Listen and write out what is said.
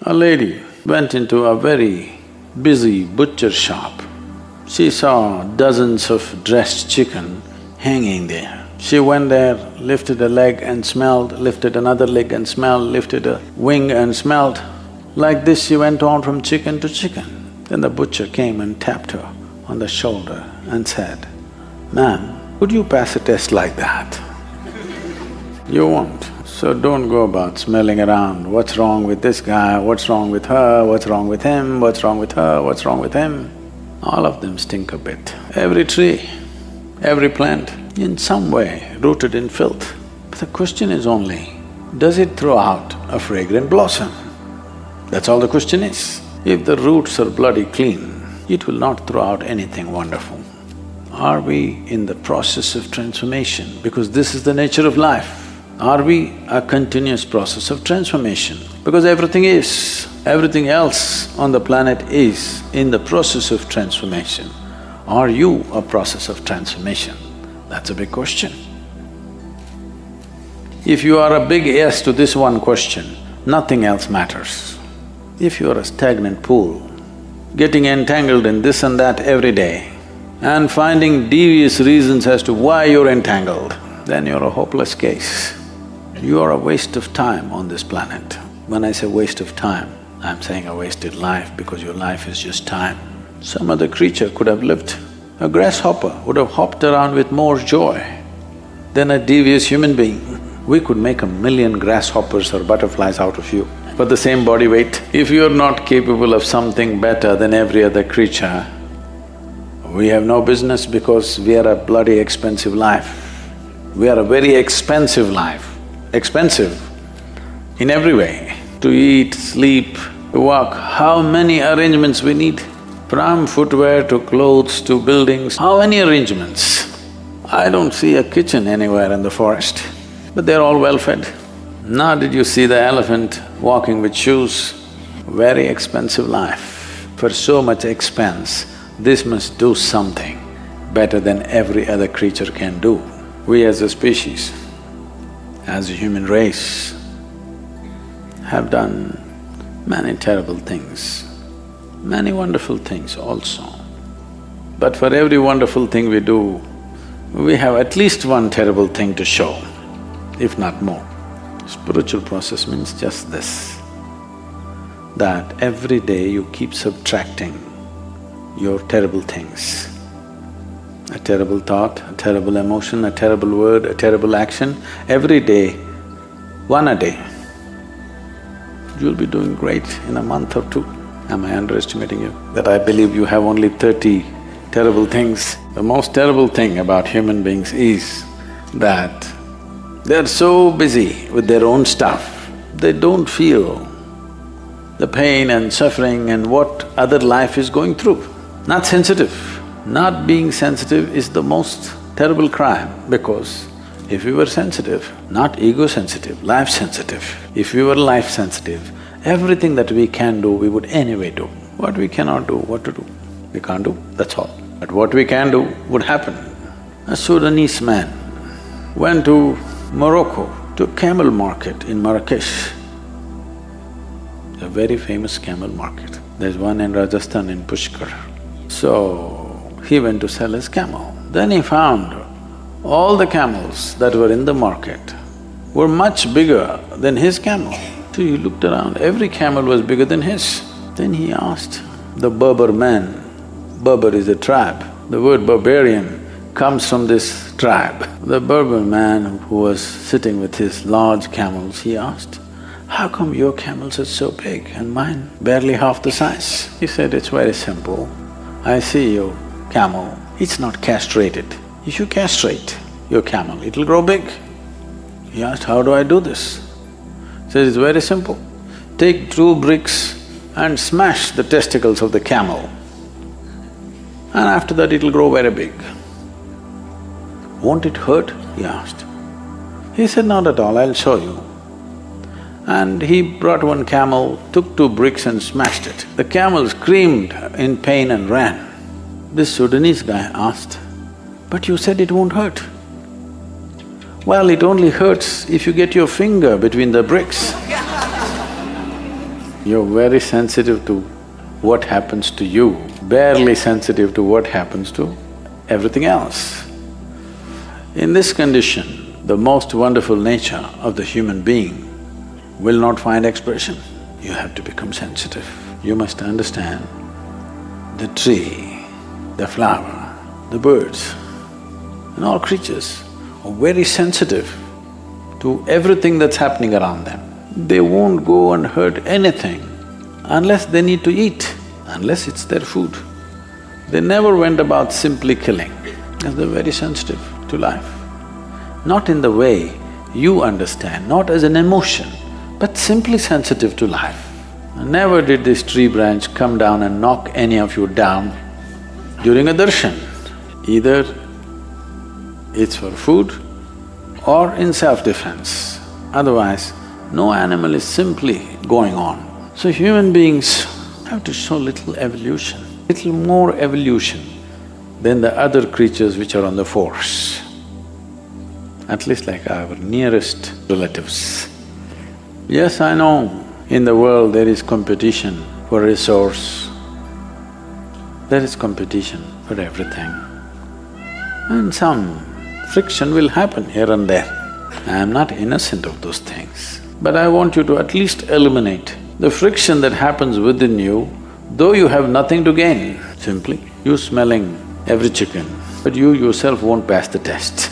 A lady went into a very busy butcher shop. She saw dozens of dressed chicken hanging there. She went there, lifted a leg and smelled, lifted another leg and smelled, lifted a wing and smelled. Like this she went on from chicken to chicken. Then the butcher came and tapped her on the shoulder and said, "Ma'am, would you pass a test like that?" You won't. So don't go about smelling around, what's wrong with this guy, what's wrong with her, what's wrong with him, what's wrong with her, what's wrong with him. All of them stink a bit. Every tree, every plant, in some way rooted in filth. But the question is only, does it throw out a fragrant blossom? That's all the question is. If the roots are bloody clean, it will not throw out anything wonderful. Are we in the process of transformation? Because this is the nature of life. Are we a continuous process of transformation? Because everything else on the planet is in the process of transformation. Are you a process of transformation? That's a big question. If you are a big yes to this one question, nothing else matters. If you are a stagnant pool, getting entangled in this and that every day and finding devious reasons as to why you're entangled, then you're a hopeless case. You are a waste of time on this planet. When I say waste of time, I'm saying a wasted life because your life is just time. Some other creature could have lived. A grasshopper would have hopped around with more joy than a devious human being. We could make 1,000,000 grasshoppers or butterflies out of you for the same body weight. If you're not capable of something better than every other creature, we have no business because we are a bloody expensive life. We are a very expensive life. Expensive in every way. To eat, sleep, to walk, how many arrangements we need? From footwear to clothes to buildings, how many arrangements? I don't see a kitchen anywhere in the forest, but they're all well fed. Now did you see the elephant walking with shoes? Very expensive life. For so much expense, this must do something better than every other creature can do. We as a species, as a human race, have done many terrible things, many wonderful things also. But for every wonderful thing we do, we have at least one terrible thing to show, if not more. Spiritual process means just this, that every day you keep subtracting your terrible things. A terrible thought, a terrible emotion, a terrible word, a terrible action, every day, one a day, you'll be doing great in a month or two. Am I underestimating you? That I believe you have only 30 terrible things. The most terrible thing about human beings is that they're so busy with their own stuff, they don't feel the pain and suffering and what other life is going through. Not sensitive. Not being sensitive is the most terrible crime because if we were sensitive, not ego-sensitive, life-sensitive, if we were life-sensitive, everything that we can do, we would anyway do. What we cannot do, what to do? We can't do, that's all. But what we can do would happen. A Sudanese man went to Morocco, to a camel market in Marrakesh. A very famous camel market. There's one in Rajasthan in Pushkar. So, he went to sell his camel. Then he found all the camels that were in the market were much bigger than his camel. So he looked around, every camel was bigger than his. Then he asked the Berber man, Berber is a tribe, the word barbarian comes from this tribe. The Berber man who was sitting with his large camels, he asked, "How come your camels are so big and mine barely half the size?" He said, "It's very simple. I see your camel, it's not castrated. If you castrate your camel, it'll grow big." He asked, "How do I do this?" He said, "It's very simple. Take 2 bricks and smash the testicles of the camel, and after that it'll grow very big." "Won't it hurt?" he asked. He said, "Not at all, I'll show you." And he brought one camel, took 2 bricks and smashed it. The camel screamed in pain and ran. This Sudanese guy asked, "But you said it won't hurt." "Well, it only hurts if you get your finger between the bricks." You're very sensitive to what happens to you, barely sensitive to what happens to everything else. In this condition, the most wonderful nature of the human being will not find expression. You have to become sensitive. You must understand the tree, the flower, the birds, and all creatures are very sensitive to everything that's happening around them. They won't go and hurt anything unless they need to eat, unless it's their food. They never went about simply killing, because they're very sensitive to life. Not in the way you understand, not as an emotion, but simply sensitive to life. Never did this tree branch come down and knock any of you down during a darshan. Either it's for food or in self-defense. Otherwise, no animal is simply going on. So human beings have to show little evolution, little more evolution than the other creatures which are on the force. At least like our nearest relatives. Yes, I know, in the world there is competition for resource, there is competition for everything. And some friction will happen here and there. I am not innocent of those things. But I want you to at least eliminate the friction that happens within you, though you have nothing to gain. Simply, you smelling every chicken, but you yourself won't pass the test.